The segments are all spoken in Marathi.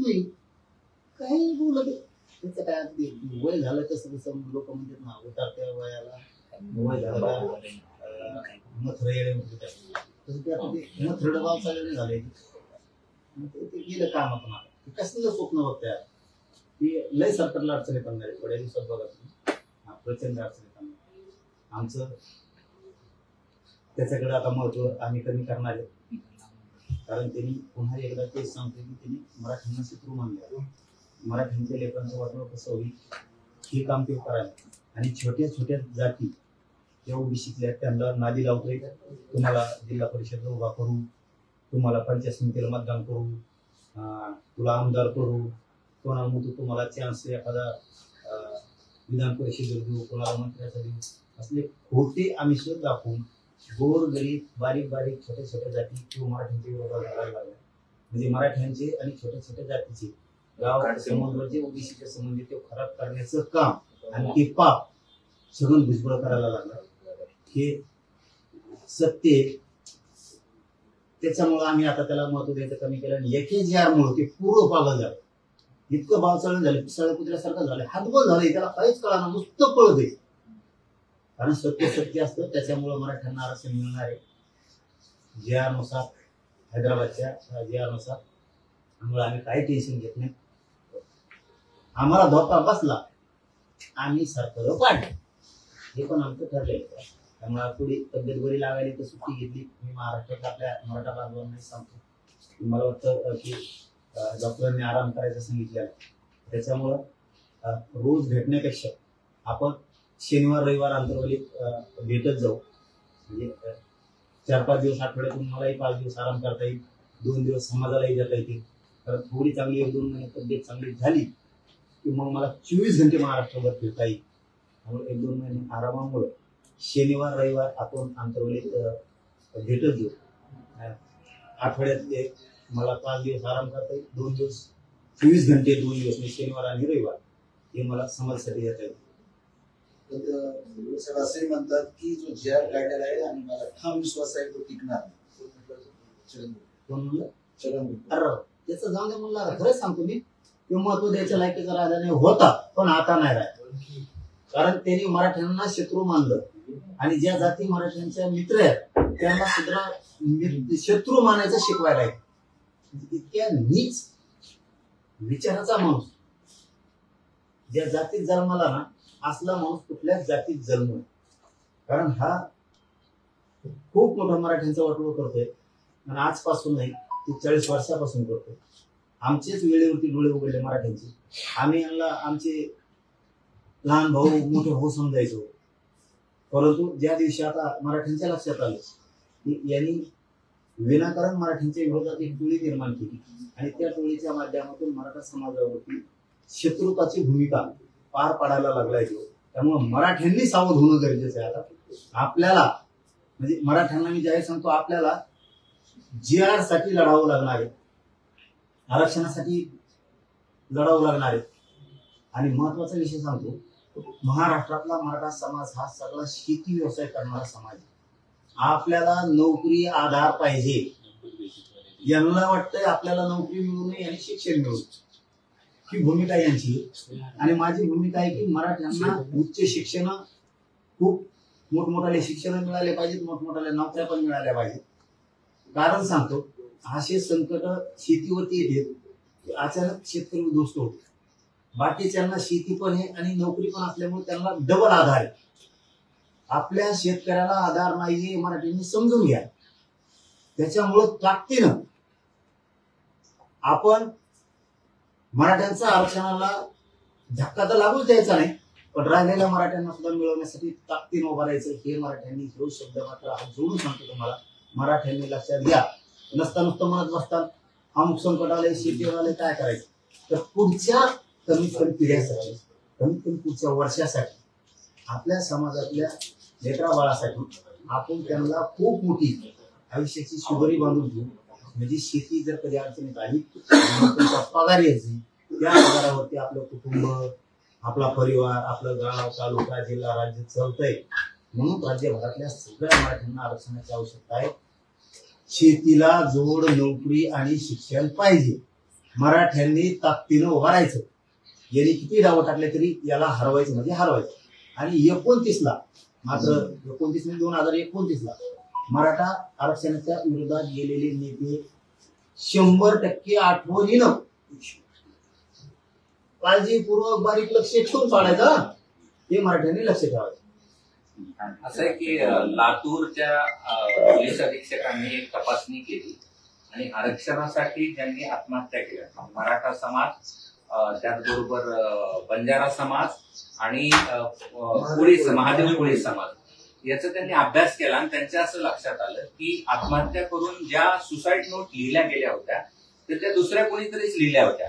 नाही, काही बोलत त्याचं काय अगदी वय झालं तसं तसं लोक म्हणतात ना उतरत्या वयाला वय झालं मथुरे तसं ते आता ते मथुरडं गाव चालू झालंय ते गेलं कामातून आता कसलं स्वप्न बघताय की लय सरकारला अडचणी पडणार थोड्या दिवसात बघा तुम्ही प्रचंड अडचणी पडणार आमचं त्याच्याकडे आता महत्व आम्ही कमी करणार आहे कारण त्यांनी पुन्हा एकदा तेच सांगतो की त्यांनी मराठ्यांना शत्रू मानले मराठ्यांच्या लेकरांचं वाटणं कसं होईल हे काम ते करायला आणि छोट्या छोट्या जाती त्या ओबीसीतल्या त्यांना नादी लावतोय तुम्हाला जिल्हा परिषद उभा करू तुम्हाला पंचायत समितीला मतदान करू तुला आमदार करू कोणाला म्हणतो तुम्हाला चान्स एखादा विधान परिषदेवर देऊ कोणाला मंत्र्याचा देऊ असले खोटे आमिष दाखवून गोर गरीब बारीक बारीक छोट्या छोट्या जाती किंवा मराठ्यांचे विरोधात करायला लागले म्हणजे मराठ्यांचे आणि छोट्या छोट्या जातीचे गाव संबंध जे ओबीसीच्या संबंधित ते खराब करण्याचं काम आणि ते पाप सगळं भुजबळ करायला लागलं हे सत्य त्याच्यामुळे आम्ही आता त्याला महत्व द्यायचं कमी केलं आणि एकेजीआर मुळे ते पूर्ण पागल झालं इतकं बावचाळण झालं पिसाळ कुत्र्यासारखं झालं हातबळ झालंय त्याला काहीच कळा ना नुसतं पळत आहे कारण सत्य सत्य असतं त्याच्यामुळे मराठ्यांना आरक्षण मिळणार आहे जे नुसार हैदराबादच्या जे नुसार त्यामुळे आम्ही काही टेन्शन घेत नाही आम्हाला धोका बसला आम्ही सरकार पाडलं हे पण आमचं ठरलेलं त्यामुळे पुढे तब्येत बरी लागायली तर सुट्टी घेतली मी महाराष्ट्रात आपल्या मराठा बांधवांना सांगतो मला वाटतं की डॉक्टरांनी आराम करायचं सांगितलेलं त्याच्यामुळं रोज भेटण्यापेक्षा आपण शनिवार रविवार अंतर्गत भेटत जाऊ म्हणजे 4-5 दिवस आठवड्यातून मलाही 5 दिवस आराम करता येईल 2 दिवस समाजालाही जाता येतील कारण थोडी चांगली 1-2 महिने तब्येत चांगली झाली की मग मला 24 घंटे महाराष्ट्रावर फिरता येईल त्यामुळे 1-2 महिने आरामामुळे शनिवार रविवार आपण अंतर्गत भेटत जाऊ आठवड्यात मला 5 दिवस आराम करता येईल 2 दिवस 24 घंटे 2 दिवस म्हणजे शनिवार आणि रविवार हे मला समाजासाठी येता येईल सर असे म्हणतात की जो जी आर काढलेला आहे आणि मला ठाम विश्वास आहे तो टिकणार त्याचं जाऊन म्हणला खरंच सांगतो मी ते महत्व द्यायच्या लायकीचा राहिला नाही होता पण आता नाही राहिला कारण त्यांनी मराठ्यांना शत्रू मानलं आणि ज्या जाती मराठ्यांच्या मित्र आहेत त्यांना सुद्धा शत्रू मानायचं शिकवायला आहे इतक्या नीच विचाराचा माणूस ज्या जातीत जन्माला ना असला माणूस कुठल्याच जातीत जन्म कारण हा खूप मोठा मराठ्यांचा वाटोळ करतोय आणि आजपासून नाही ती 40 वर्षापासून करतोय आमचेच वेळेवरती डोळे उघडले मराठ्यांचे आम्ही यांना आमचे लहान भाऊ मोठे भाऊ समजायचो परंतु ज्या दिवशी आता मराठ्यांच्या लक्षात आलं की यांनी विनाकारण मराठ्यांच्या विरोधात एक टोळी निर्माण केली आणि त्या टोळीच्या माध्यमातून मराठा समाजावरती शत्रुताची भूमिका पार पाडायला लागलाय त्यामुळे मराठ्यांनी सावध होणं गरजेचं आहे आता आपल्याला म्हणजे मराठ्यांना मी जाहीर सांगतो आपल्याला जी.आर. साठी लढावं लागणार आहे आरक्षणासाठी लढावं लागणार आहे आणि महत्वाचा विषय सांगतो महाराष्ट्रातला मराठा समाज हा सगळा शेती व्यवसाय करणारा समाज आहे आपल्याला नोकरी आधार पाहिजे यांना वाटतंय आपल्याला नोकरी मिळू नये आणि शिक्षण मिळू ही भूमिका यांची आणि माझी भूमिका आहे की मराठ्यांना उच्च शिक्षण खूप मोठमोठाले शिक्षण मिळाले पाहिजेत मोठमोठाल्या नोकऱ्या पण मिळाल्या पाहिजेत कारण सांगतो असे संकट शेतीवरती येते अचानक शेतकरी उद्ध्वस्त होतो बाकीच्यांना शेती पण आहे आणि नोकरी पण असल्यामुळे त्यांना डबल आधार आहे आपल्या शेतकऱ्याला आधार नाहीये मराठ्यांनी समजून घ्या त्याच्यामुळं ताकदीनं आपण मराठ्यांचा आरक्षणाला धक्का तर लागूच द्यायचा नाही पण राहिलेल्या मराठ्यांना सुद्धा मिळवण्यासाठी ताकदीनं उभा राहायचं हे मराठ्यांनी जो शब्द मात्र हात जोडून सांगतो तुम्हाला मराठ्यांनी लक्षात घ्या नसता नुसतं म्हणत बसतात अमुक संकट आलंय शेती आलंय काय करायचं तर पुढच्या कमीत कमी पिढ्यासाठी कमीत कमी पुढच्या वर्षासाठी आपल्या समाजातल्या लेकरा बाळासाठी आपण त्यांना खूप मोठी आयुष्याची शुभरी बांधून घेऊ म्हणजे शेती जर कधी अडचणीत आली त्यांचा पगार यायची त्या पगारावरती आपलं कुटुंब आपला परिवार आपलं गाव तालुका जिल्हा राज्य चालतंय म्हणून राज्यभरातल्या सगळ्या मराठ्यांना आरक्षणाची आवश्यकता आहे शेतीला जोड नोकरी आणि शिक्षण पाहिजे मराठ्यांनी ताकदीनं उभा राहायचं. यांनी किती डाव टाकले तरी याला हरवायचं म्हणजे हरवायचं. आणि 29ला मात्र 29 2029ला मराठा आरक्षणाच्या विरोधात गेलेले नेते 100% आठवणीनं काळजीपूर्वक बारीक लक्ष ठेवून चालायचं. हे मराठ्यांनी लक्ष ठेवायचं. असं आहे की लातूरच्या पोलीस अधीक्षकांनी एक तपासणी केली आणि आरक्षणासाठी ज्यांनी आत्महत्या केल्या मराठा समाज, त्याचबरोबर बंजारा समाज आणि महादेव कोळी समाज याचा त्यांनी अभ्यास केला आणि त्यांच्या असं लक्षात आलं की आत्महत्या करून ज्या सुसाईड नोट लिहिल्या गेल्या होत्या तर त्या दुसऱ्या कोणीतरीच लिहिल्या होत्या.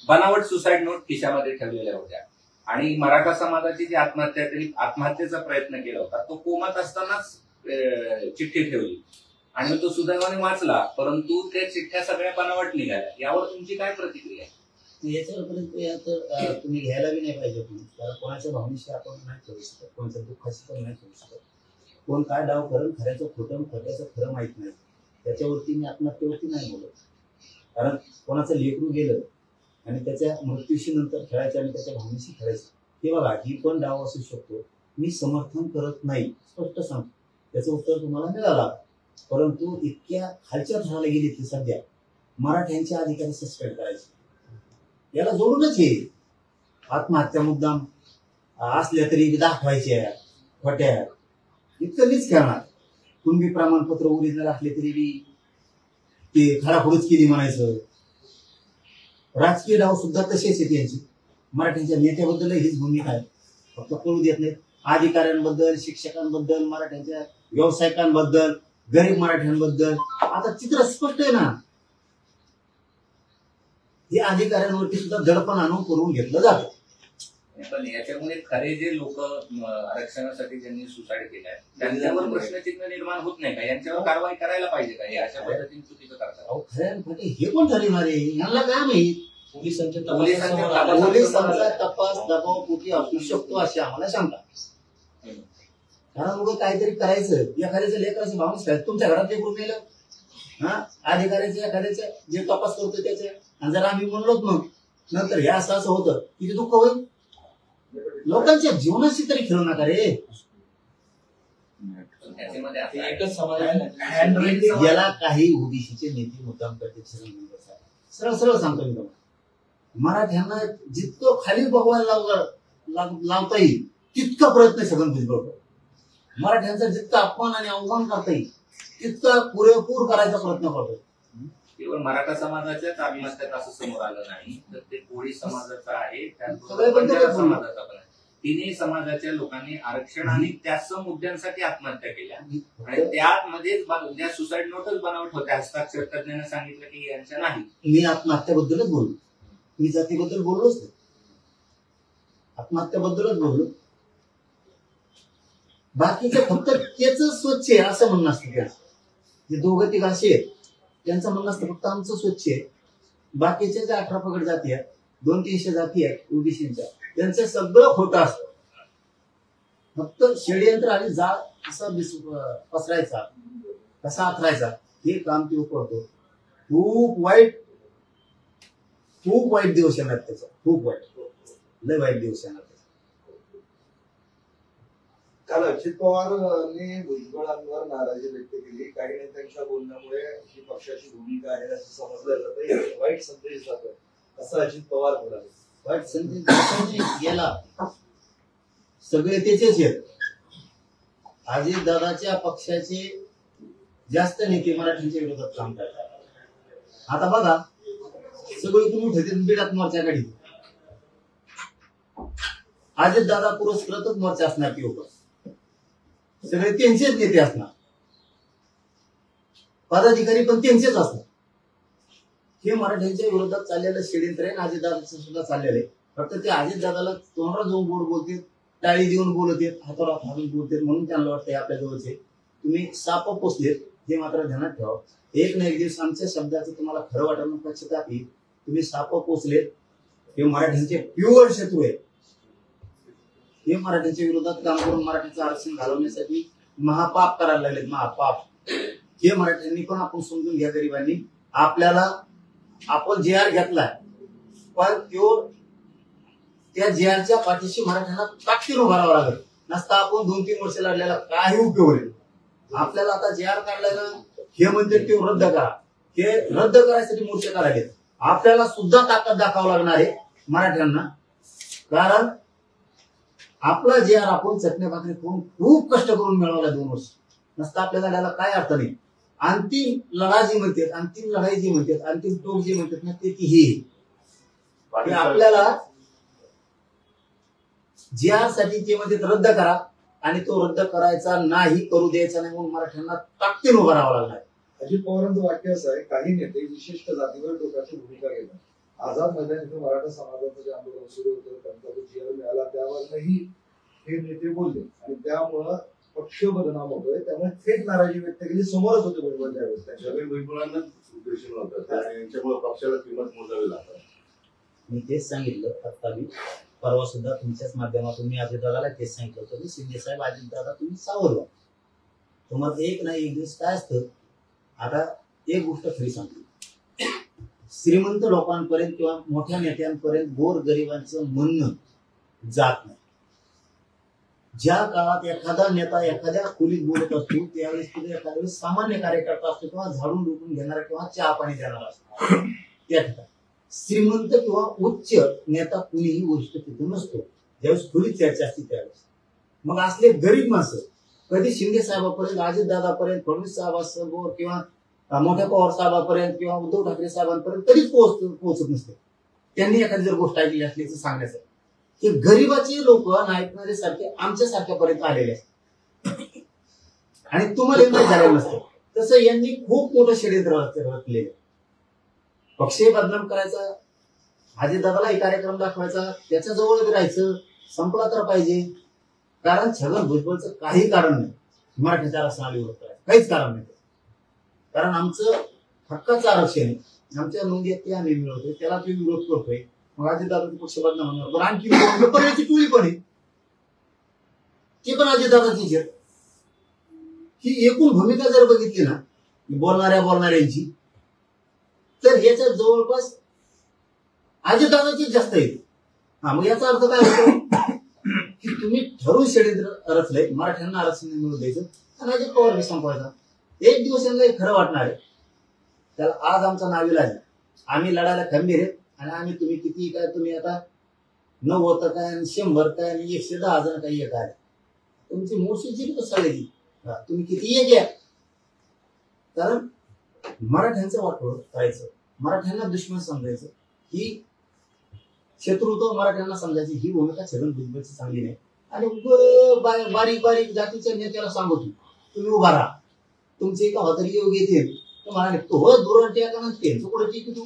बनावट सुसाईड नोट खिशामध्ये ठेवलेल्या होत्या. आणि मराठा समाजाची जी आत्महत्येचा प्रयत्न केला होता तो कोमात असतानाच चिठ्ठी ठेवली आणि मग तो सुदैवाने वाचला, परंतु त्या चिठ्ठ्या सगळ्या बनावट निघाल्या. यावर तुमची काय प्रतिक्रिया आहे? याच्यापर्यंत तुम्ही घ्यायला बी नाही पाहिजे. कारण कोणाच्या भावनेशी आपण नाही करू शकत, कोणाच्या दुःखाशी पण नाही करू शकत. कोण काय डाव करेल, खऱ्याचं खोटं खोट्याचं खरं माहित नाही. त्याच्यावरती मी आत्महत्येवरती नाही बोलत. कारण कोणाचं लेकरू गेलं आणि त्याच्या मृत्यूशी नंतर खेळायचं आणि त्याच्या भावनेशी खेळायचं, हे बघा ही पण डाव असू शकतो. मी समर्थन करत नाही, स्पष्ट सांगतो. त्याचं उत्तर तुम्हाला मिळालं. परंतु इतक्या खालच्या थराला गेली ती सध्या मराठ्यांचे अधिकारी सस्पेंड करायचे. याला जोडूनच हे आत्महत्या मुद्दाम असल्या तरी दाखवायच्या खोट्या इतकं मीच खेळणार. कुणबी प्रमाणपत्र ओरिजिनल असले तरी बी ते खडाखोडच केली म्हणायचं. राजकीय डाव सुद्धा तसेच आहेत यांची. मराठ्यांच्या नेत्याबद्दल हीच भूमिका आहे. फक्त कळू देत नाहीत. अधिकाऱ्यांबद्दल, शिक्षकांबद्दल, मराठ्यांच्या व्यावसायिकांबद्दल, गरीब मराठ्यांबद्दल आता चित्र स्पष्ट आहे ना. हे अधिकाऱ्यांवरती सुद्धा दडपण आणून करून घेतलं जातं. पण याच्यामुळे खरे जे लोक आरक्षणासाठी ज्यांनी सुसाईड केलाय त्यांच्यावर प्रश्नचिन्ह निर्माण होत नाही का? यांच्यावर कारवाई करायला पाहिजे का? हे अशा पद्धतीने चुकीचं करतात. खऱ्या हे कोण ठरवणार आहे? यांना काय माहित? पोलिसांचा तपास दबावपोटी असू शकतो अशी आम्हाला शंका. कारण मग काहीतरी करायचं. एखाद्याचं लेकराची भावना तुमच्या घरात लेकरून गेलं, अधिकाऱ्याचे एखाद्याचे जे तपास करतो त्याचे, आणि जर आम्ही म्हणलोच मग नंतर हे असं असं होतं किती दुःख होईल. लोकांच्या जीवनाशी तरी खेळू नका रे. याला काही ओबीसीचे नेते मुद्दाम करते. सरळ सरळ सांगतो मी तुम्हाला. मराठ्यांना जितकं खाली बघवायला लावता येईल तितका प्रयत्न छगन भुजबळ करतो. मराठ्यांचा जितका अपमान आणि अवमान करता येईल तितका पुरेपूर करायचा प्रयत्न करतो. केवळ मराठा समाजाच्याच आत्महत्यात असं समोर आलं नाही तर ते कोळी समाजाचा आहे, त्याचबरोबर बंजारा समाजाचा पण आहे. तिन्ही समाजाच्या लोकांनी आरक्षण आणि त्याच मुद्द्यांसाठी आत्महत्या केल्या आणि त्यामध्ये ज्या सुसाईड नोटच बनावट होत्या. हस्ताक्षर तज्ञांनी सांगितलं की यांच्या नाही. मी आत्महत्याबद्दलच बोललो. मी जातीबद्दल बोललोच नाही. आत्महत्याबद्दलच बोललो. बाकीचे फक्त त्याच स्वच्छ आहे असं म्हणणं असतं. त्याचं जे दोघं तिघ असे आहेत त्यांचं म्हणणं असतं फक्त आमचं स्वच्छ आहे. बाकीचे जे 18 पगड जाती आहेत, 200-300 जाती आहेत ओबीसीच्या, त्यांचं सगळं खोटं असतं. फक्त षडयंत्र आणि जाळ कसा पसरायचा, कसा आथरायचा हे काम ते करतो. खूप वाईट दिवस येणार त्याचा. खूप वाईट, लय वाईट दिवस येणार. काल अजित पवारांनी भुजबळांवर नाराजी व्यक्त केली. काही नेत्यांच्या बोलण्यामुळे ही पक्षाची भूमिका आहे असं समजलं जातं. वाईट संदेश जातो असं अजित पवार म्हणाले. वाईट संदेश गेला. सगळे त्याचेच आहेत. अजित दादाच्या पक्षाचे जास्त नेते मराठ्यांच्या विरोधात काम करतात. आता बघा सगळे तुम्ही उठते बिडात मोर्चा काढी. अजित दादा पुरस्कृतच मोर्चा असणार की लोक सगळे त्यांचेच नेते असणार. पदाधिकारी पण त्यांचेच असणार. हे मराठ्यांच्या विरोधात चाललेलं षडयंत्र आहे. अजितदादाचं सुद्धा चाललेलं आहे. फक्त ते अजितदादाला तोंडावर जाऊन गोड बोलतात, टाळी देऊन बोलतात, हातावर हात घालून बोलतात म्हणून त्यांना वाटतं आपल्या जवळचे. तुम्ही साप पोचलेत हे मात्र ध्यानात ठेवा. एक ना एक दिवस आमच्या शब्दाचं तुम्हाला खरं वाटणं पक्षात येईल. तुम्ही साप पोचलेत. हे मराठ्यांचे प्युअर शत्रू आहे. हे मराठ्यांच्या विरोधात काम करून मराठ्यांचं आरक्षण घालवण्यासाठी महापाप करायला लागलेत. महापाप हे मराठ्यांनी पण आपण समजून घ्या. गरिबांनी आपल्याला आपण जे आर घेतलाय, पण त्या जे आरच्या पाठीशी मराठ्यांना ताकदीने उभा राहावं लागेल. नसता आपण 2-3 वर्ष लढलेला काही उपयोग नाही. आपल्याला आता जे आर काढलाय ना, हे म्हणते ते रद्द करा, हे रद्द करायसाठी मोर्चे काढायचे. आपल्याला सुद्धा ताकद दाखवावं लागणार आहे मराठ्यांना, कारण आपला जे आर आपण चटण्या भाकरी करून खूप कष्ट करून मिळवला 2 वर्ष. नसता आपल्या लढ्याला काय अर्थ नाही. अंतिम लढा जी म्हणतात, अंतिम लढाई जी म्हणतात, अंतिम टोक जी म्हणतात ना, ते ही आपल्याला जे आर साठी ते म्हणतात रद्द करा, आणि तो रद्द करायचा नाही, करू द्यायचा नाही, म्हणून मराठ्यांना ताकदीने उभं राहावं लागणार. अजित पवारांचं वाक्य असं आहे, काही नेते विशिष्ट जातीवर टोकाची भूमिका घेतात. आझाद मैदान इथं मराठा समाजाचं जे आंदोलन सुरू होतं, त्यांचा जो जी आर मिळाला त्यावरही हे नेते बोलले, आणि त्यामुळं पक्ष बदनाम होतोय. त्यामुळे थेट नाराजी व्यक्त केली. समोरच होते भुजबळ त्यावेळेस. छगन भुजबळांना उद्देशून होतं आणि यांच्यामुळे पक्षाला किंमत मोजावी लागतात. मी तेच सांगितलं आता. मी परवा सुद्धा तुमच्याच माध्यमातून मी अजितदादाला तेच सांगितलं होतं की शिंदे साहेब, अजितदादा तुम्ही सावध व्हा. तुम्हाला एक ना एक दिवस काय असतं. आता एक गोष्ट खरी सांगतो, श्रीमंत लोकांपर्यंत किंवा मोठ्या नेत्यांपर्यंत गोर गरिबांचं म्हणणं जात नाही. ज्या काळात एखादा नेता एखाद्या खोलीत बोलत असतो, त्यावेळेस तिथे एखाद्या वेळेस सामान्य कार्यकर्ता असतो किंवा झाडून डुकून घेणारा किंवा चहा पाणी देणारा असतो. त्या ठिकाणी श्रीमंत किंवा उच्च नेता कुणीही वरिष्ठ तिथे नसतो ज्यावेळेस खोलीत चर्चा असते त्यावेळेस. मग असले गरीब माणसं कधी शिंदे साहेबांपर्यंत, अजितदादापर्यंत, फडणवीस साहेबांसमोर किंवा मोठ्या पवार साहेबांपर्यंत किंवा उद्धव ठाकरे साहेबांपर्यंत कधीच पोहोचत नसते. त्यांनी एखादी जर गोष्ट ऐकली असली तर सांगण्यासाठी हे गरीबाचे लोक ऐकणारे सारखे आमच्या सारख्यापर्यंत आलेले असतात आणि तुम्हाला हे माहीत झालेलं नसतं. तसं यांनी खूप मोठं षडयंत्र रचलेलं. पक्षही बदनाम करायचा, अजितदादालाही कार्यक्रम दाखवायचा, त्याच्या जवळ राहायचं, संपला तर पाहिजे. कारण छगन भुजबळचं काही कारण नाही मराठ्याच्या आरक्षणाला विरोध करायचं, काहीच कारण नाही. कारण आमचं हक्काचं आरक्षण आहे, आमच्या नोंदी ते आम्ही मिळवतोय, त्याला तुम्ही विरोध करतोय. मग अजितदादाचा पक्ष बदनाम होणार. पण आणखी पर्यायची टोळी पण आहे, ती पण अजितदादाचीच आहे. ही एकूण भूमिका जर बघितली ना बोलणाऱ्यांची, तर याच्या जवळपास अजितदादाचीच जास्त येते. मग याचा अर्थ काय होतो की तुम्ही ठरवून षडयंत्र रचलंय मराठ्यांना आरक्षण मिळवून द्यायचं आणि अजित पवार बी संपवायचा. एक दिवस यांना खरं वाटणार आहे. त्याला आज आमचा नाविलाज आहे. आम्ही लढायला खंबीर आहे आणि आम्ही तुम्ही किती काय, तुम्ही आता 90 काय आणि 100 काय आणि 110 जण काही एक आहे, तुमची मोर्शीची सगळ्याची तुम्ही किती घ्या. कारण मराठ्यांचं वाटोळ करायचं, मराठ्यांना दुश्मन समजायचं, ही शत्रुत्व मराठ्यांना समजायची, ही भूमिका छगन भुजबळची चांगली नाही. आणि बारीक बारीक जातीच्या नेत्याला सांगतो तुम्ही उभा राहा, तुमचे एका होतरी योग येतील म्हणाले तो दुरण टेका नसते कुठं टिकू तू.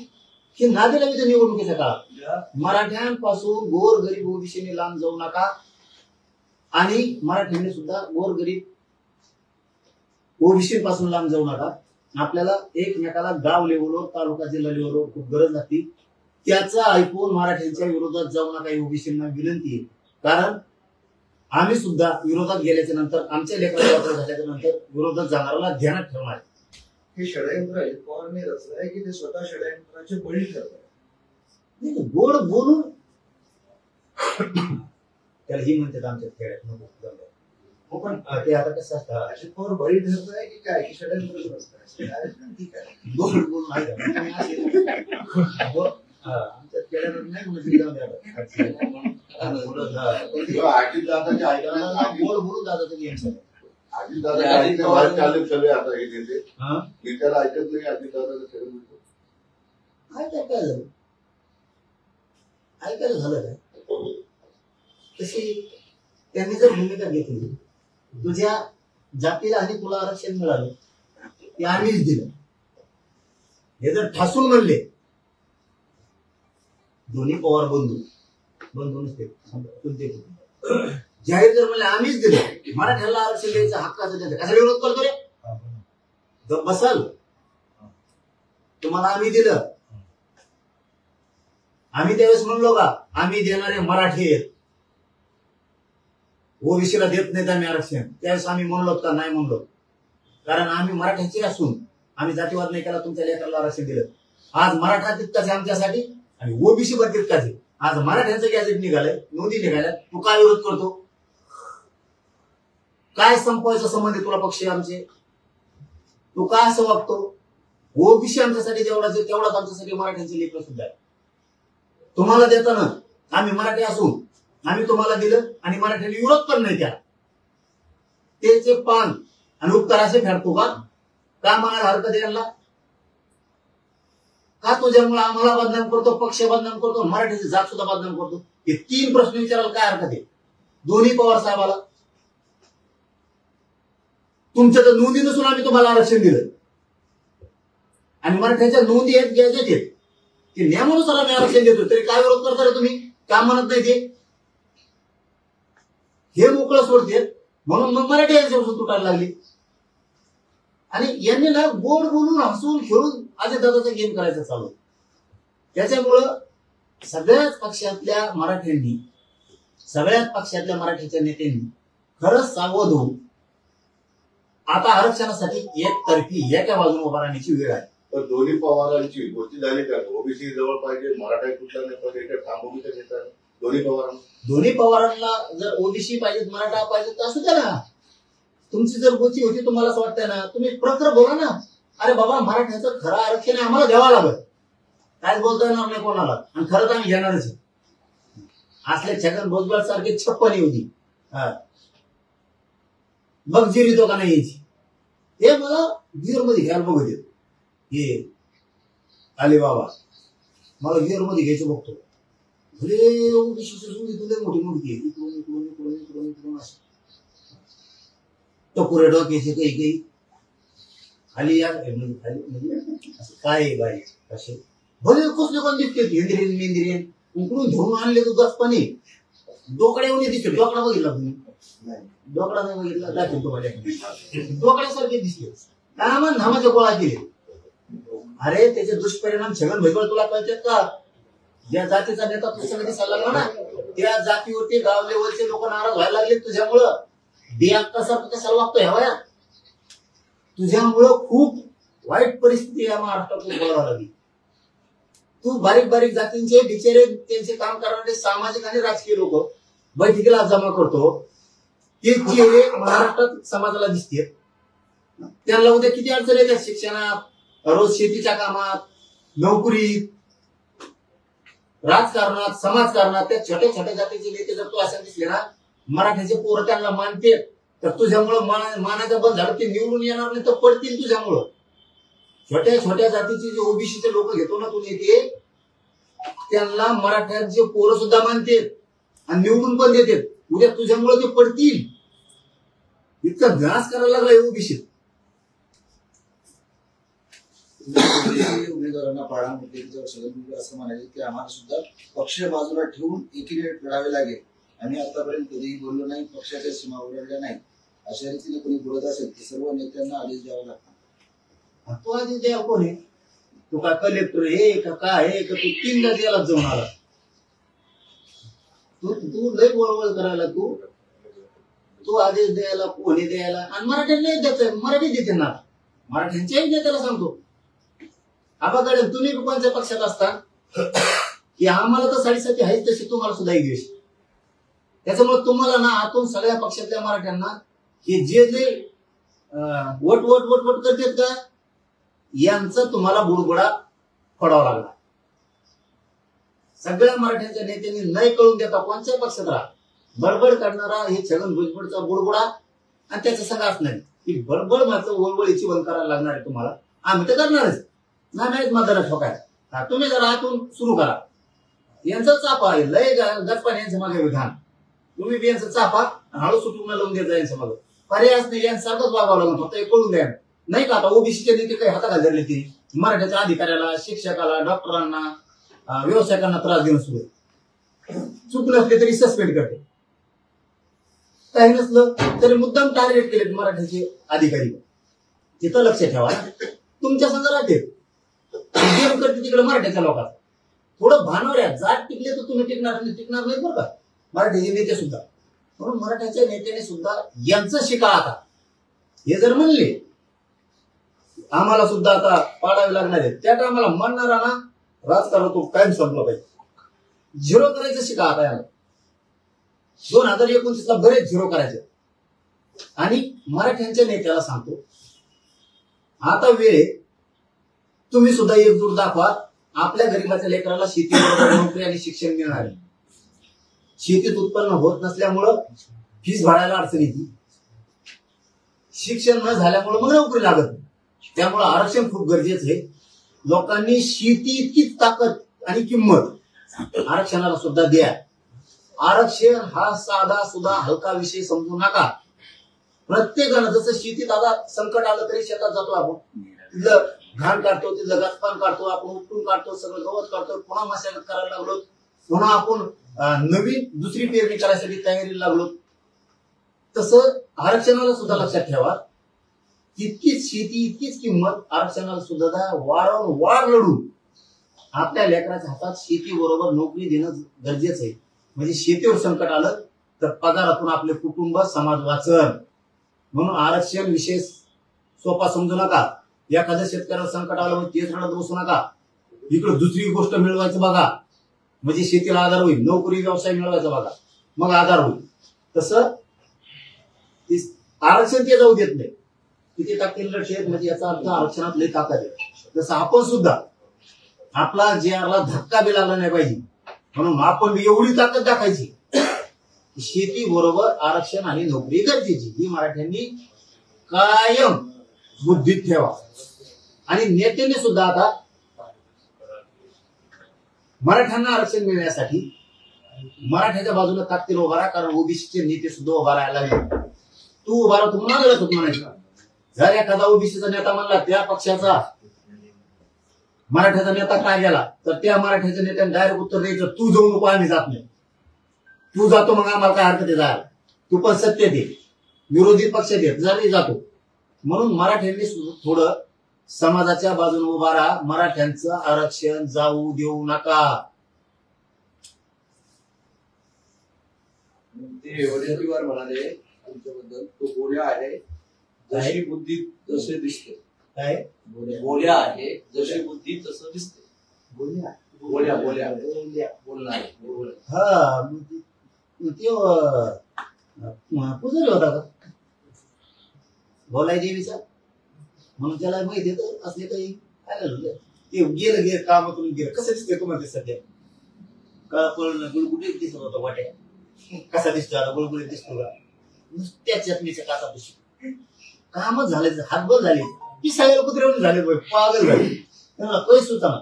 हे नादेला मी निवडणुकीच्या काळात मराठ्यांपासून गोर गरीब ओबीसीने लांब जाऊ नका आणि मराठ्यांनी सुद्धा गोर गरीब ओबीसी पासून लांब जाऊ नका. आपल्याला एकमेकाला गाव लेवलवर, तालुका जिल्हा लेवलवर खूप गरज लागते. त्याचा ऐकून मराठ्यांच्या विरोधात जाऊ नका ही ओबीसींना विनंती आहे. कारण आम्ही सुद्धा विरोधात गेल्याच्या नंतर, आमच्या लेकराला वापर झाल्याच्या नंतर विरोधात जाणाऱ्याला ध्यानात ठेवणार. हे षडयंत्र आहे पवारांनी रचलं आहे की ते स्वतः षडयंत्राचे बळी ठरत आहे? गोड बोलून त्याला ही म्हणतात आमच्या खेड्यात नको. हो, पण ते आता कसं असतं, अजित पवार बळी ठरत आहे की काय, की षडयंत्र ठीक आहे. गोड बोलून आमच्या खेड्यात नाही गोड बोलून दादा तुम्ही अजितदादा सगळे आता हे नेते नेत्याला ऐकत नाही. अजितदादाचं सगळं ऐकायला काय झालं, ऐकायला झालं काय. तशी त्यांनी जर भूमिका घेतली, तुझ्या जातीला आणि तुला आरक्षण मिळालं ते आम्हीच दिलं, हे जर ठासून म्हणले दोन्ही पवार बंधू नसते जाहीर जर म्हणले आम्हीच दिलं, मराठ्याला आरक्षण द्यायचं हक्काचं द्यायचं, कसा विरोध करतो रे बसाल. तुम्हाला आम्ही दिलं, आम्ही त्यावेळेस म्हणलो का आम्ही देणारे मराठी आहेत, ओबीसीला देत नाहीत आम्ही आरक्षण. त्यावेळेस आम्ही म्हणलो का नाही म्हणलो, कारण आम्ही मराठ्याचे असून आम्ही जातीवाद नाही केला, तुमच्या लेकराला आरक्षण दिलं. आज मराठा तितकाच आहे आमच्यासाठी आणि ओबीसी पण तितकाच आहे. आज मराठ्यांचं गॅजेट निघालंय, नोंदी निघाल्या, तू काय विरोध करतो? काय संपवायचा संबंध आहे तुला पक्ष आमचे? तू काय असं वागतो? ओबीसी आमच्यासाठी जेवढाच आहे तेवढाच आमच्यासाठी मराठ्यांचे लेकर सुद्धा आहे. तुम्हाला देताना आम्ही मराठी असून आम्ही तुम्हाला दिलं आणि मराठ्यांनी विरोध पण नाही त्याला. त्याचे पान आणि उत्तर असे फेडतो का? का म्हणायला हरकत यांना? का तुझ्यामुळे आम्हाला बदनाम करतो, पक्ष बदनाम करतो, मराठीची जात सुद्धा बदनाम करतो? हे 3 प्रश्न विचारायला काय हरकत आहे दोन्ही पवार साहेबाला? तुमच्या तर नोंदी नसून आम्ही तुम्हाला आरक्षण दिलं आणि मराठ्याच्या नोंदी आहेत, गॅजेट आहेत, ते नियमानुसार आम्ही आरक्षण देतो, तरी काय विरोध करता रे तुम्ही? का म्हणत नाही ते? हे मोकळं सोडते म्हणून मग मराठी यांच्यापासून तुटायला लागली. आणि यांनी ना गोड बोलून हसून खेळून अजितदादाचा गेम करायचा चालू. त्याच्यामुळं सगळ्याच पक्षातल्या मराठ्यांनी, सगळ्याच पक्षातल्या मराठीच्या नेत्यांनी खरंच सावध होऊन आता आरक्षणासाठी एकतर्फी एका बाजूने उभा राहण्याची वेळ आहे. तर दोन्ही पवारांची गोष्टी झाली का? ओबीसी जवळ पाहिजे, मराठा कुठला नाही पाहिजे, इथे ठाम भूमिका घेतात दोन्ही पवारांना. जर ओबीसी पाहिजे, मराठा पाहिजे तर असू द्या ना. तुमची जर गोची होती तुम्हाला असं वाटतंय ना, तुम्ही प्रखर बोला ना. अरे बाबा, मराठ्याचं खरं आरक्षण आम्हाला द्यावं लागत, कायच बोलता येणार नाही कोणाला, आणि खरं तर आम्ही घेणारच आहे. असले छगन भुजबळ सारखे 56 होती बघ जिरी तो का नाही यायची. हे मला गिअर मध्ये घ्यायला बघत येत. हे आले बाबा मला गिअर मध्ये घ्यायचं बघतो. भले तुला मोठी मोठी इकडून असं टपुरे डोक्याचे काही काही खाली या असं काय बाई असे भले कसले कोण दिसते हेंद्रेन मेंद्रेन उकडून घेऊन आणले तू गस पाणी डोकड्या येऊन दिसते. डोकडा बघितला तुम्ही? डोकडा नाही बघितला, दाखवतो माझ्या. डोकड्यासारखे दिसले, कामान धामाचे गोळा केले. अरे त्याचे दुष्परिणाम छगन भुजबळ तुला कळतात का? ज्या जातीचा नेता तू सगळं दिसायला लागला ना, त्या जातीवरती गाव लेवलचे लोक नाराज व्हायला लागले तुझ्यामुळं. बिया कशाला वागतोय हवाया? तुझ्यामुळं खूप वाईट परिस्थिती या महाराष्ट्रात बोलावं लागली. तू बारीक बारीक जातींचे बिचारे त्यांचे काम करणारे सामाजिक आणि राजकीय लोक बैठकीला जमा करतो, ते चेहरे महाराष्ट्रात समाजाला दिसते. त्यांना उद्या किती अडचण येतात शिक्षणात, रोज शेतीच्या कामात, नोकरीत, राजकारणात, समाजकारणात. त्या छोट्या छोट्या जातीचे नेते जर तू असं दिसले ना, मराठ्याचे पोरं त्यांना मानते, तर तुझ्यामुळं मानाचं बंद झालं, ते निवडून येणार नाही तर पडतील तुझ्यामुळं. छोट्या छोट्या जातीचे जे ओबीसीचे लोक घेतो ना तू नेते, त्यांना मराठ्यांचे पोरं सुद्धा मानते आणि निवडून पण देते. उद्या तुझ्यामुळे ते पडतील. इतका घास करायला लागलाय ओबीसी. उमेदवारांना पाळा मुद्द्यावर सगळं असं म्हणाले की आम्हाला सुद्धा पक्ष बाजूला ठेवून एकीने लढावे लागेल. आम्ही आतापर्यंत कधीही बोललो नाही, पक्षाच्या सीमा ओलांडल्या नाही. अशा रीतीने कोणी बोलत असेल तर सर्व नेत्यांना आदेश द्यावा लागतो. तो आदेश द्यावा कोण आहे? तू का कलेक्टर हे का काय आहे का? तू 3दा जेलात जाऊन आला. तू लय वळवळ करायला, तू आदेश द्यायला, कोणी द्यायला, आणि मराठ्यांना द्यायचं, मराठी देते ना. मराठ्यांच्याही नेत्याला सांगतो, आबाकडे तुम्ही कोणत्या पक्षात असता की आम्हाला तर 7.5 आहेच, तशी तुम्हाला सुद्धा एक दिवस. त्याच्यामुळे तुम्हाला ना आतून सगळ्या पक्षातल्या मराठ्यांना हे जे वट वट वट वट करतात का, यांचा तुम्हाला बुडबुडा फोडावा लागला. सगळ्या मराठ्यांच्या नेत्यांनी नाही कळून देता कोणत्या पक्षात राहा, बडबड करणारा हे छगन भुजबळचा बुडबुडा आणि त्याच्या सगळं असणार की बडबड मात्र वळवळीची बंद करायला लागणार आहे तुम्हाला. आम्ही तर करणारच नाहीत मतदारात ठोकायला. तुम्ही जरा आतून सुरू करा. यांचा चापा आहे लय गटपान यांच्या मागे विधान. तुम्ही बी यांचा चापा हळू सुटून लावून देता यांच्या मागे. पर्यायच नाही, यांसारखंच वागावं लागून फक्त कळून द्या. नाही का आता ओबीसीचे नेते काही हाताखाली धरले तरी मराठ्याच्या अधिकाऱ्याला, शिक्षकाला, डॉक्टरांना, व्यावसायिकांना त्रास देणं सुरू. चूक नसले तरी सस्पेंड करते, काही नसलं तरी मुद्दाम टार्गेट केले मराठ्याचे अधिकारी. तिथं लक्ष ठेवा. तुमच्या संघ राहते गेम करते तिकडे मराठ्याच्या लोकांना. थोडं भानावर या, जात टिकले तर तुम्ही टिकणार नाही बरं का, मराठ्याचे नेते सुद्धा. म्हणून मराठ्याच्या नेत्याने सुद्धा यांचं शिका. आता हे जर म्हणले आम्हाला सुद्धा आता पाडावे लागणार आहे. त्या टायमाला म्हणणारा ना राजकारण तो कायम संपलं पाहिजे. झिरो करायचं शिका आता याला. 2029 ला बरेच झिरो करायचे. आणि मराठ्यांच्या नेत्याला सांगतो, आता वेळ तुम्ही सुद्धा एकजूट दाखवा. आपल्या गरीबाच्या लेकराला शेतीबरोबर नोकरी आणि शिक्षण मिळणार आहे. शेतीत उत्पन्न होत नसल्यामुळं फीस भरायला अडचण येते. शिक्षण न झाल्यामुळे मग नोकरी लागत नाही. त्यामुळे आरक्षण खूप गरजेचं आहे. लोकांनी शेती इतकीच ताकद आणि किंमत आरक्षणाला सुद्धा द्या. आरक्षण हा साधा सुद्धा हलका विषय समजू नका. प्रत्येकानं जसं शेतीत आता संकट आलं तरी शेतात जातो आपण, तिथलं घाण काढतो, तिथलं गाछपान काढतो, आपण उपटून काढतो, सगळं गवत काढतो, पुन्हा मशागत करायला लागलो, पुन्हा आपण नवीन दुसरी पेरणी करायसाठी तयारीला लागलो. तसं आरक्षणाला सुद्धा लक्षात ठेवा. तितकीच शेती इतकीच किंमत आरक्षणाला सुद्धा वारंवार लढून आपल्या लेकराच्या हातात शेती बरोबर नोकरी देणं गरजेचं आहे. म्हणजे शेतीवर संकट आलं तर पगारातून आपले कुटुंब समाज वाचन. म्हणून आरक्षण विषय सोपा समजू नका. एखाद्या शेतकऱ्याला संकट आलं म्हणजे तेच रडत बसू नका. इकडे दुसरी गोष्ट मिळवायचं बघा, म्हणजे शेतीला आधार होईल. नोकरी व्यवसाय मिळवायचा बघा, मग आधार होईल. तसं आरक्षण ते जाऊ देत नाही. किती टक्के लढत म्हणजे याचा अर्थ आरक्षणात लई ताकद आहे. तसं आपण सुद्धा आपला JR ला धक्का बी लागला नाही पाहिजे, म्हणून आपण एवढी ताकद दाखायची. शेती बरोबर आरक्षण आणि नोकरी गरजेची ही मराठ्यांनी कायम बुद्धीत ठेवा. आणि नेत्यांनी सुद्धा आता मराठ्यांना आरक्षण मिळण्यासाठी मराठ्याच्या बाजूला ताकदीने उभा राहा. कारण ओबीसीचे नेते सुद्धा उभा राहायला लागले. तू उभा राहतो म्हणून म्हणायचं. जर एखादा ओबीसीचा नेता म्हणला त्या पक्षाचा मराठ्याचा नेता काय गेला तर त्या मराठ्याच्या नेत्याने डायरेक्ट उत्तर द्यायचं, तू जाऊ नको, आम्ही जात नाही. तू जातो मग आम्हाला काय हरकत आहे जायला, तू पण सत्य दे, विरोधी पक्ष दे, जरी जातो. म्हणून मराठ्यांनी थोडं समाजाच्या बाजूने उभा राहा. मराठ्यांचं आरक्षण जाऊ देऊ नका. ते वडीलवार म्हणाले तुमच्याबद्दल, तो बोल्या आहे जशी बुद्धी जसे दिसते. काय बोल्या आहे जशी बुद्धी तसं दिसते. बोलल्या बोल्या बोल्या बोलणार हा पुजारी होता का बोलाय देवीचा, म्हणून त्याला माहिती आहे असले काही ते गेलं कामातून गेलं. कसं दिसतंय तुम्हाला सध्या? का पण गुळगुटीत दिसत होता वाट्या. कसा दिसतो आता? गुळगुटीत दिसतो का? नुसत्या चटणीच्या काचा दिसतो. कामच झाले, हातभर झाले, ती सगळ्या कुत्र्यावर झाले, पागल झाले. त्यांना पैसे सुचना.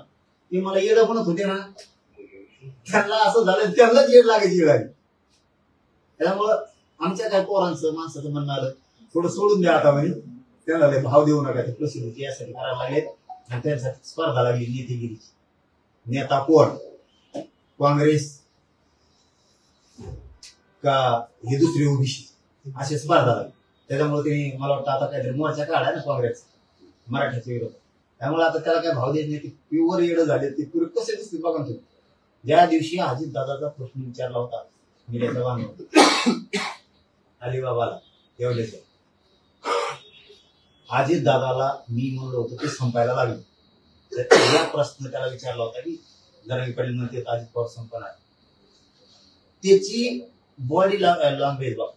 ते मला येडं म्हणत होते ना, त्यांना असं झालं, त्यांनाच येड लागायची वेळ आली. त्यामुळं आमच्या काय पोरांचं माणसाचं म्हणणं आलं, थोडं सोडून द्या आता म्हणे. त्यांना भाव देऊ नका, ते प्रसिद्धी यासाठी करायला लागले. आणि त्यांसाठी स्पर्धा लागली नेतेगिरीची. नेता कोण, काँग्रेस का हे दुसरी ओबीसी, अशी स्पर्धा लागली. त्याच्यामुळे त्यांनी मला वाटतं आता काहीतरी मोर्चा काढाय ना काँग्रेस मराठ्याच्या विरोधात. त्यामुळे आता त्याला काय भाव देत नाही. ते प्युअर येडं झाले. ते पूर्वी कसे दिसते बघा तुम्ही. ज्या दिवशी अजित दादाचा प्रश्न विचारला होता मीडियाच्या बांधवाला अलिबाबाला येवल्याच्या, अजित दादाला मी म्हणलं होतं ते संपायला लागले. तर पहिला प्रश्न त्याला विचारला होता की दरवीकडे म्हणते अजित पवार संपणार, त्याची बॉडी लँग्वेज बघ.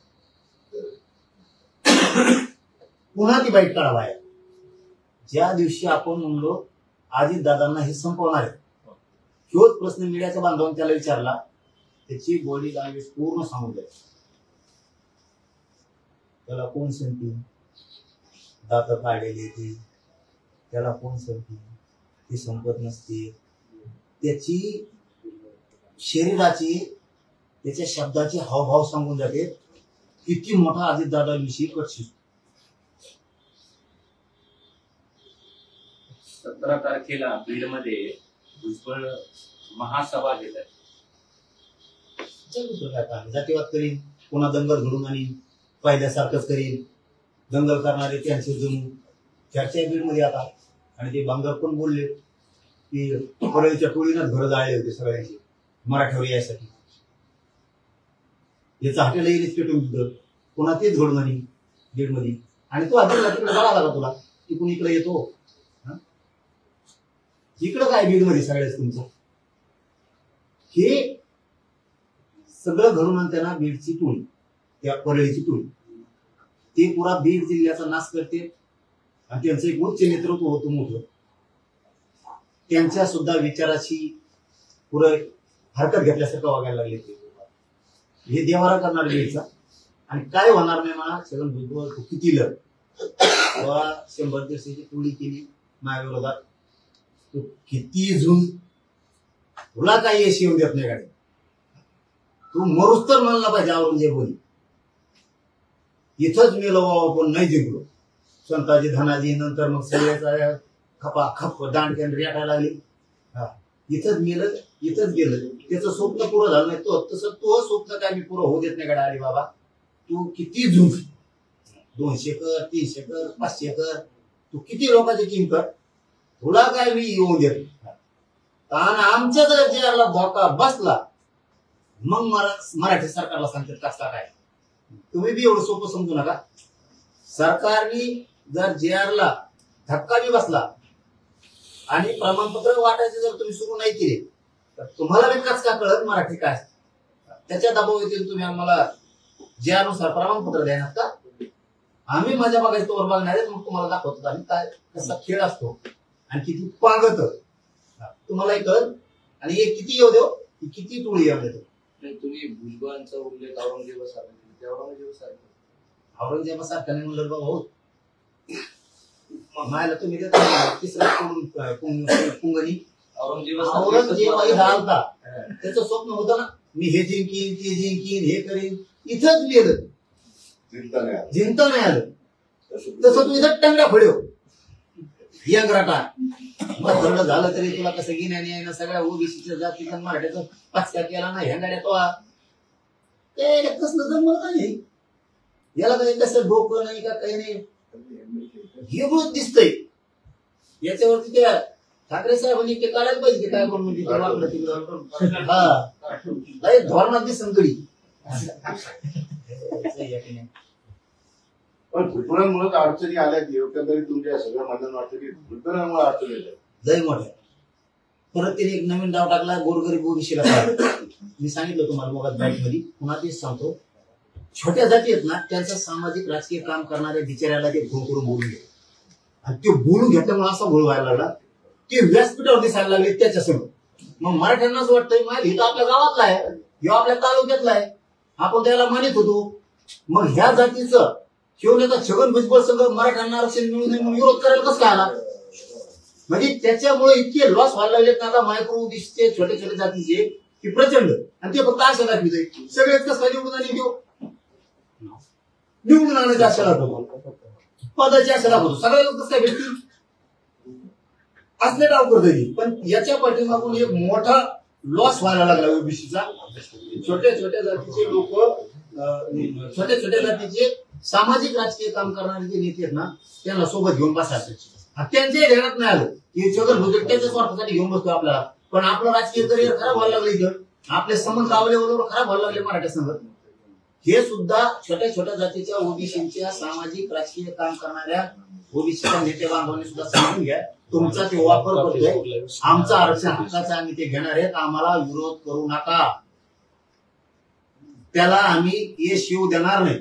पुन्हा ती बाईट काढा बाहेर. ज्या दिवशी आपण म्हणलो अजित दादांना हे संपवणार आहे, ह्योच प्रश्न मीडियाच्या बांधवांनी त्याला विचारला. त्याची बॉडी लँग्वेज पूर्ण सांगून द्यायची. त्याला कोण संपी, दात काढलेली ती, त्याला कोण संपी, ती संपत नसते. त्याची शरीराची, त्याच्या शब्दाचे हावभाव सांगून जाते किती मोठा अजित दादाविषयी कटशी. 17 तारखेला बीडमध्ये भुजबळ महासभा घेत आहे. जातीवाद करीन, पुन्हा दंगल घडून आणि पहिल्यासारखंच करीन. दंगल करणारे त्यांचे जणू चर्चा बीडमध्ये आता. आणि ते बांगर पण बोलले की परळीच्या टोळीनंच घर जाळले होते सगळ्यांचे मराठ्यावर यासाठी. याचं हॉटेल येईल पेटून पुन्हा तेच घडून आणि बीडमध्ये. आणि तो आधी तिकडे बघा लागला तुला, तिकडून इकडे येतो इकडं काय बीड मध्ये सगळ्याच तुमचं हे सगळं घडून आणताना बीडची टोळी, त्या परळीची टोळी ते पुरा बीड जिल्ह्याचा नाश करते आणि त्यांचं एक उच्च नेतृत्व होतं मोठं. त्यांच्या सुद्धा विचाराची पुरं हरकत घेतल्यासारखं वागायला लागले ते. हे देवारा करणार बीडचा आणि काय होणार नाही म्हणा. छगन भुजबळ किती लढ 100 दिवसाची टोळी केली माझ्या विरोधात. तू किती झुंज तुला काही यश येऊ देत नाही गाडी. तू मरूच तर म्हणला पाहिजे औरंगजेबोनी इथंच मेलो बाबा पण नाही जिंकलो. संताजी धनाजी नंतर मग सगळ्याचा खपा खप दांडक्यान रेटायला लागली. इथंच मेलं इथंच गेलं. त्याचं स्वप्न पुरं झालं नाही. तो तसं तो स्वप्न काय मी पुरं होऊ देत नाही गाडी. अरे बाबा तू किती झुंज 200 कर 300 कर 500 कर तू किती लोकांची टीम कर तुला काय मी येऊन देत. आणि आमच्या जर जेला धोका बसला मग मराठी सरकारला सांगतात कसा काय. तुम्ही बी एवढं सोपं समजू नका. सरकारने जर JR ला धक्का बी बसला आणि प्रमाणपत्र वाटायचे जर तुम्ही सुरू नाही केले तर तुम्हाला बी कचका कळत मराठी काय. त्याच्या दबाव येतील तुम्ही आम्हाला JR नुसार प्रमाणपत्र देणार का. आम्ही माझ्या बघायचं तोवर बघणार आहे. मग तुम्हाला दाखवतो आम्ही काय कसा खेळ असतो आणि किती पांगत तुम्हालाही कळत. आणि हे किती येऊ देऊ किती टोळी येऊ देतो. तुम्ही भुजबळांचा उल्लेख औरंगजेबासारखा नाही म्हणलं बाबा हो मायला तुम्ही देता तिसरा पुंगणी औरंगजेब आलता त्याचं स्वप्न होतं ना मी हे जिंकीन ते जिंकीन हे करीन. इथंच लिहिलं जिंकता नाही आलं. तसं तू इथं टंगडा फडव यंगराटा मग थोडं झालं तरी तुला कसं घेण्याने आहे ना सगळ्या ओबीसीच्या जातीचा मराठ्याचा पाचका केला नाही ह्या तो ते कसलं जमत नाही. याला काही कसं डोकं नाही का काही नाही हेच दिसतंय. याच्यावरती त्या ठाकरे साहेबांनी ते काढायला पाहिजे काय म्हणून तिथे वाकडं तिकडं हा धोरणात दिसन गडी. पण भुजबळांमुळे अडचणी आल्या की एकंदरीत तुमच्या सगळ्या मतदान वाटतं की भुजबळांमुळे अडचणी येतात लय मोठ्या. परत तिने एक नवीन डाव टाकला गोरगरीब ओबीसीला. मी सांगितलं तुम्हाला मोबाईल बँक मध्ये पुन्हा तेच सांगतो. छोट्या जाती आहेत ना त्यांचं सामाजिक राजकीय काम करणाऱ्या बिचाऱ्याला ते फोन करून बोलून घे आणि ते बोलून घेतल्यामुळे असा गोळ व्हायला लागला ते व्यासपीठावर दिसायला लागले त्याच्यासमोर. मग मराठ्यांनाच वाटतंय माझ्या इथं आपल्या गावातला आहे किंवा आपल्या तालुक्यातला आहे आपण त्याला मानित होतो. मग ह्या जातीचं शिवनेता छगन भुजबळ सगळं मराठ्यांना आरक्षण मिळू नये म्हणून विरोध करायला कसं काय आला. म्हणजे त्याच्यामुळे इतके लॉस व्हायला लागलेत ना आता मायक्रो ओबीसीचे छोटे छोटे जातीचे की प्रचंड. आणि ते फक्त आशा दाखवित सगळेच कसं काय निवडून आले देऊ निवडून आणायची आशा दाखवतो पदाची आशा दाखवतो सगळे लोक कसं काय भेटतील असले डाव करतो. पण याच्या पाठीमागून एक मोठा लॉस व्हायला लागला ओबीसीचा. छोट्या छोट्या जातीचे लोक छोट्या छोट्या जातीचे सामाजिक राजकीय काम करणारे जे नेते आहेत ना त्यांना सोबत घेऊन बसायचं. त्यांच्या ध्यानात नाही आलं की छगन भुजबळ त्याच्या स्वार्थासाठी घेऊन बसतो आपल्याला. पण आपलं राजकीय करिअर खराब व्हायला लागलं इथं. आपले संबंध आवलेबरोबर खराब व्हायला लागले मराठा संघ. हे सुद्धा छोट्या छोट्या जातीच्या ओबीसीच्या सामाजिक राजकीय काम करणाऱ्या ओबीसीच्या नेते बांधवांनी सुद्धा समजून घ्या. तुमचा ते वापर करतोय आमचं आरक्षण हक्काचं आम्ही ते घेणार आहेत. आम्हाला विरोध करू नका. त्याला आम्ही यश येऊ देणार नाही.